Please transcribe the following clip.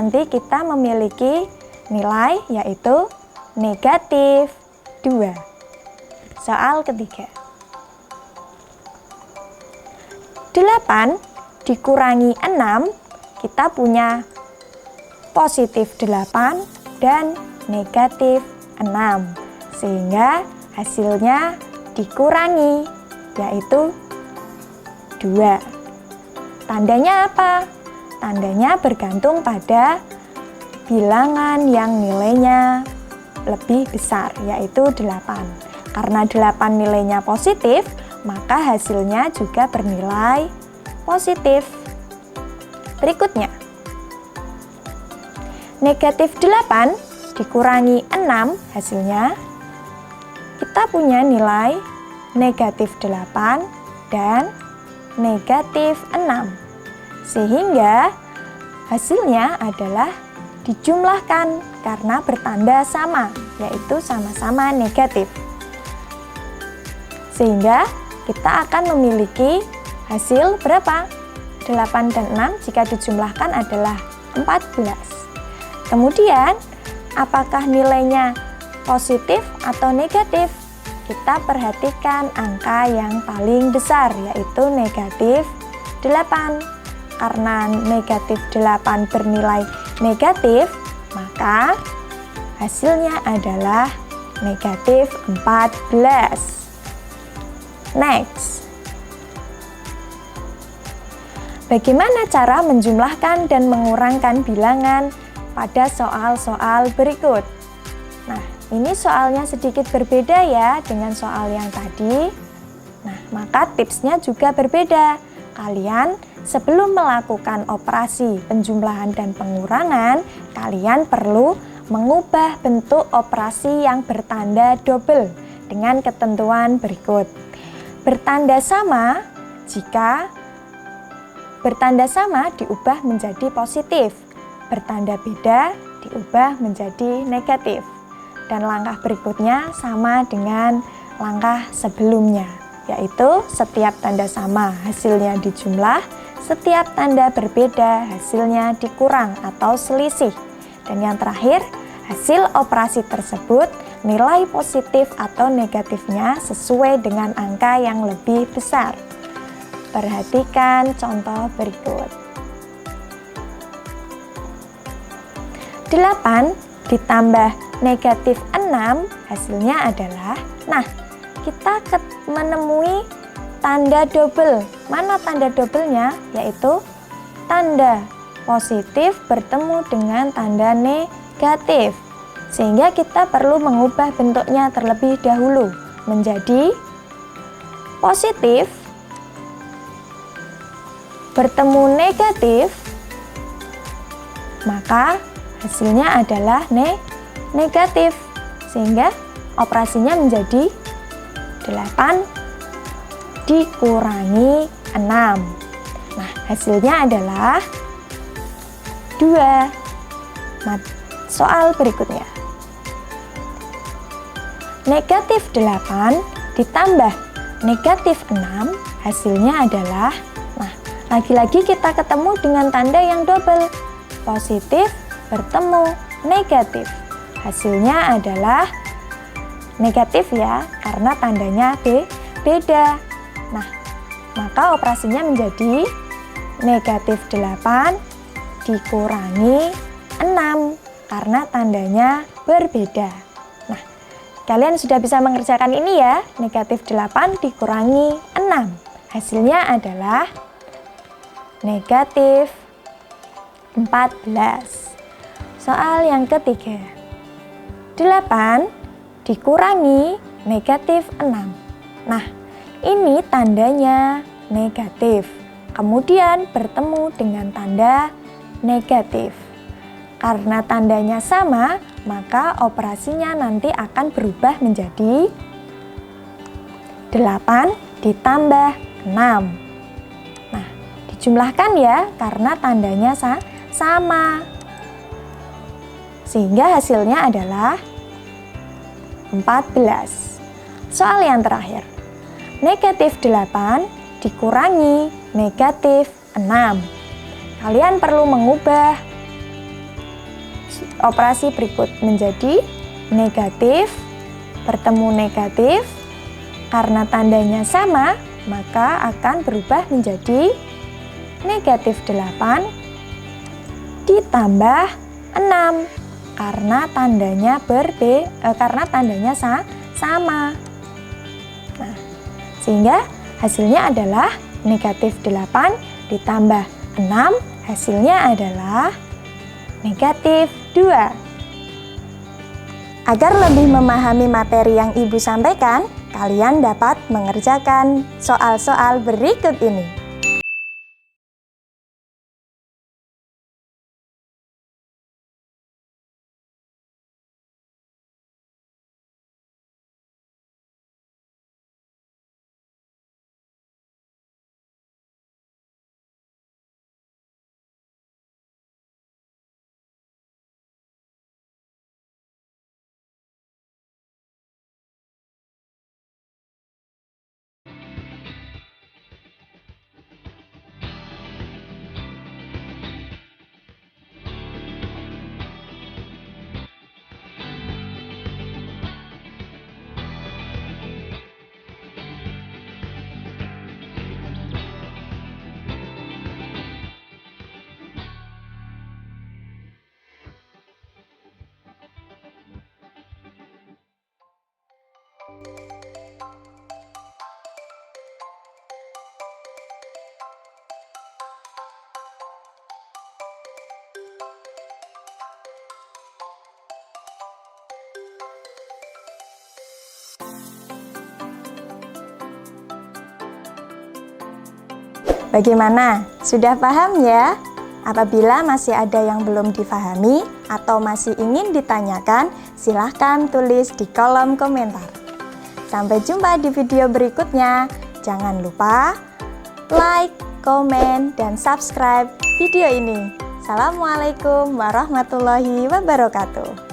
nanti kita memiliki nilai yaitu negatif 2. Soal ketiga. 8 dikurangi 6, kita punya positif 8 dan negatif 6. Sehingga hasilnya dikurangi, yaitu 2. Tandanya apa? Tandanya bergantung pada bilangan yang nilainya lebih besar, yaitu 8. Karena 8 nilainya positif, maka hasilnya juga bernilai positif. Berikutnya, negatif 8 dikurangi 6, hasilnya kita punya nilai negatif 8 dan negatif 6. Sehingga hasilnya adalah dijumlahkan karena bertanda sama, yaitu sama-sama negatif. Sehingga kita akan memiliki hasil berapa? 8 dan 6 jika dijumlahkan adalah 14. Kemudian, apakah nilainya positif atau negatif? Kita perhatikan angka yang paling besar, yaitu negatif 8. Karena negatif 8 bernilai negatif, maka hasilnya adalah negatif 14. Next. Bagaimana cara menjumlahkan dan mengurangkan bilangan pada soal-soal berikut? Nah, ini soalnya sedikit berbeda ya dengan soal yang tadi. Nah, maka tipsnya juga berbeda. Kalian sebelum melakukan operasi penjumlahan dan pengurangan, kalian perlu mengubah bentuk operasi yang bertanda double dengan ketentuan berikut. Bertanda sama jika bertanda sama diubah menjadi positif, bertanda beda diubah menjadi negatif. Dan langkah berikutnya sama dengan langkah sebelumnya, yaitu setiap tanda sama hasilnya dijumlah, setiap tanda berbeda hasilnya dikurang atau selisih. Dan yang terakhir, hasil operasi tersebut nilai positif atau negatifnya sesuai dengan angka yang lebih besar. Perhatikan contoh berikut. 8 ditambah negatif 6 hasilnya adalah, nah, kita menemui tanda double. Mana tanda doublenya? Yaitu tanda positif bertemu dengan tanda negatif. Sehingga kita perlu mengubah bentuknya terlebih dahulu menjadi positif bertemu negatif, maka hasilnya adalah negatif. Sehingga operasinya menjadi 8 dikurangi 6. Nah, hasilnya adalah 2. Soal berikutnya. Negatif 8 ditambah negatif 6 hasilnya adalah, nah, lagi-lagi kita ketemu dengan tanda yang double, positif bertemu negatif, hasilnya adalah negatif ya, karena tandanya beda. Nah, maka operasinya menjadi negatif 8 dikurangi 6 karena tandanya berbeda. Nah, kalian sudah bisa mengerjakan ini ya. Negatif 8 dikurangi 6 hasilnya adalah negatif 14. Soal yang ketiga. 8 dikurangi negatif 6. Nah, ini tandanya negatif. Kemudian bertemu dengan tanda negatif. Karena tandanya sama, maka operasinya nanti akan berubah menjadi 8 ditambah 6. Nah, dijumlahkan ya, karena tandanya sama. Sehingga hasilnya adalah 14. Soal yang terakhir. Negatif 8 dikurangi negatif 6. Kalian perlu mengubah operasi berikut menjadi negatif, bertemu negatif. Karena tandanya sama, maka akan berubah menjadi negatif 8 ditambah 6 karena tandanya sama. Nah, sehingga hasilnya adalah negatif 8 ditambah 6, hasilnya adalah negatif 2. Agar lebih memahami materi yang Ibu sampaikan, kalian dapat mengerjakan soal-soal berikut ini. Bagaimana? Sudah paham ya? Apabila masih ada yang belum difahami atau masih ingin ditanyakan, silahkan tulis di kolom komentar. Sampai jumpa di video berikutnya. Jangan lupa like, komen, dan subscribe video ini. Assalamualaikum warahmatullahi wabarakatuh.